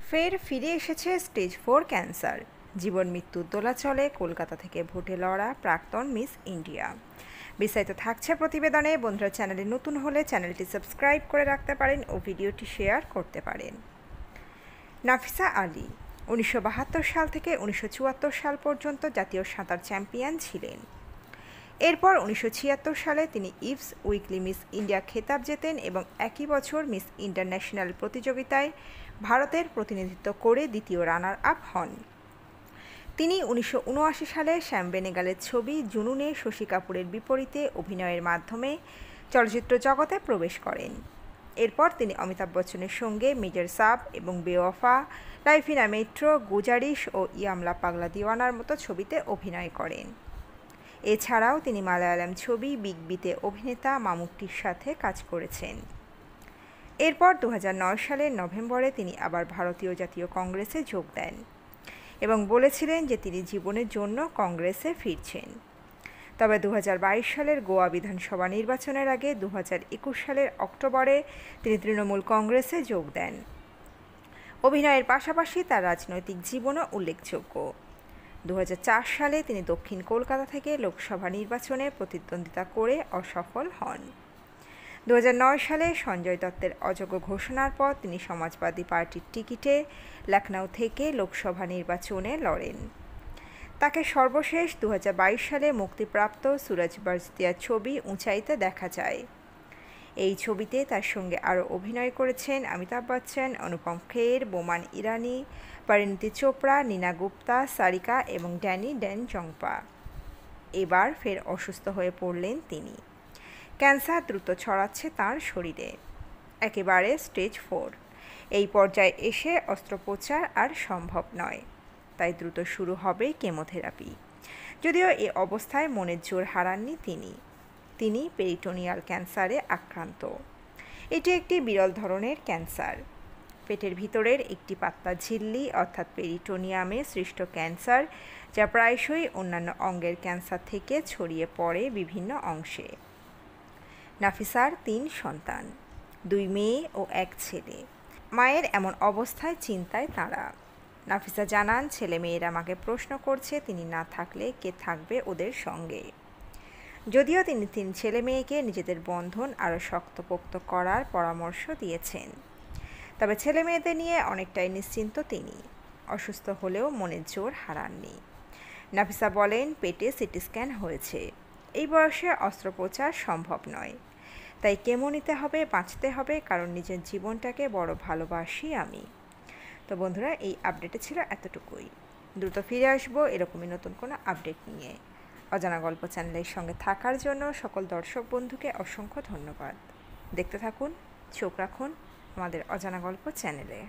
ফের ফিরে এসেছে স্টেজ 4 ক্যান্সার। জীবন মৃত্যুর দোলাচলে কলকাতা থেকে ভোটে লড়া প্রাক্তন মিস ইন্ডিয়া। বিস্তারিত থাকছে প্রতিবেদনে। বন্ধুরা, চ্যানেলে নতুন হলে চ্যানেলটি সাবস্ক্রাইব করে রাখতে পারেন ও ভিডিওটি শেয়ার করতে পারেন। নাফিসা আলী 1972 সাল থেকে 1974 সাল পর্যন্ত জাতীয় সাঁতার চ্যাম্পিয়ন ছিলেন। এরপর 1976 সালে তিনি ইভস উইকলি মিস ইন্ডিয়া খেতাব জেতেন এবং একই বছর মিস ইন্টারন্যাশনাল প্রতিযোগিতায় ভারতের প্রতিনিধিত্ব করে দ্বিতীয় রানার আপ হন। তিনি 1979 সালে শ্যাম বেনেগালের ছবি জুনুনে শশী কাপুরের বিপরীতে অভিনয়ের মাধ্যমে চলচ্চিত্র জগতে প্রবেশ করেন। এরপর তিনি অমিতাভ বচ্চনের সঙ্গে মেজর সাব এবং Bewafaa, life in a metro, Guzaarish ও ইয়ামলা পাগলা দিওয়ানার মতো ছবিতে অভিনয় করেন। এছাড়াও তিনি মালায়ালাম ছবি বিগ বিতে অভিনেতা মামুট্টির সাথে কাজ করেছেন। এরপর 2009 সালের নভেম্বরে তিনি আবার ভারতীয় জাতীয় কংগ্রেসে যোগ দেন এবং বলেছিলেন যে তিনি জীবনের জন্য কংগ্রেসে ফিরছেন। তবে 2022 সালের গোয়া বিধানসভা নির্বাচনের আগে 2021 সালের অক্টোবরে তিনি তৃণমূল কংগ্রেসে যোগ দেন। অভিনয়ের পাশাপাশি তার রাজনৈতিক জীবনও উল্লেখযোগ্য। 2004 সালে তিনি দক্ষিণ কলকাতা থেকে লোকসভা নির্বাচনে প্রতিদ্বন্দ্বিতা করে অসফল হন। 2009 সালে সঞ্জয় দত্তের অযোগ্য ঘোষণার পর তিনি সমাজবাদী পার্টির টিকিটে লখনউ থেকে লোকসভা নির্বাচনে লড়েন। তাকে সর্বশেষ 2022 সালে মুক্তিপ্রাপ্ত সুরজ বরজতিয়ার ছবি উঁচাইতে দেখা যায়। এই ছবিতে তার সঙ্গে আরও অভিনয় করেছেন অমিতাভ বচ্চন, অনুপম খের, বোমান ইরানি, পরিণীতি চোপড়া, নীনা গুপ্তা, সারিকা এবং ড্যানি ডেন জংপা। এবার ফের অসুস্থ হয়ে পড়লেন তিনি। ক্যান্সার দ্রুত ছড়াচ্ছে তাঁর শরীরে, একেবারে স্টেজ 4। এই পর্যায়ে এসে অস্ত্রোপচার আর সম্ভব নয়, তাই দ্রুত শুরু হবে কেমোথেরাপি। যদিও এ অবস্থায় মনের জোর হারাননি তিনি পেরিটোনিয়াল ক্যান্সারে আক্রান্ত। এটি একটি বিরল ধরনের ক্যান্সার। পেটের ভিতরের একটি পাতলা ঝিল্লি অর্থাৎ পেরিটোনিয়ামে সৃষ্ট ক্যান্সার, যা প্রায়শই অন্যান্য অঙ্গের ক্যান্সার থেকে ছড়িয়ে পড়ে বিভিন্ন অংশে। নাফিসার 3 সন্তান, 2 মেয়ে ও 1 ছেলে। মায়ের এমন অবস্থায় চিন্তায় তাঁরা। নাফিসা জানান, ছেলেমেয়েরা আমাকে প্রশ্ন করছে তিনি না থাকলে কে থাকবে ওদের সঙ্গে। যদিও তিনি 3 ছেলে মেয়েকে নিজেদের বন্ধন আরও শক্তপোক্ত করার পরামর্শ দিয়েছেন, তবে ছেলে মেয়েদের নিয়ে অনেকটাই নিশ্চিন্ত তিনি। অসুস্থ হলেও মনের জোর হারাননি। নাফিসা বলেন, পেটে সিটি স্ক্যান হয়েছে, এই বয়সে অস্ত্রোপচার সম্ভব নয়, তাই কেমো নিতে হবে, বাঁচতে হবে, কারণ নিজের জীবনটাকে বড় ভালোবাসি আমি। তো বন্ধুরা, এই আপডেটে ছিল এতটুকুই। দ্রুত ফিরে আসবো এরকমই নতুন কোনো আপডেট নিয়ে। অজানা গল্প চ্যানেলের সঙ্গে থাকার জন্য সকল দর্শক বন্ধুকে অসংখ্য ধন্যবাদ। দেখতে থাকুন, চোখ রাখুন আমাদের অজানা গল্প চ্যানেলে।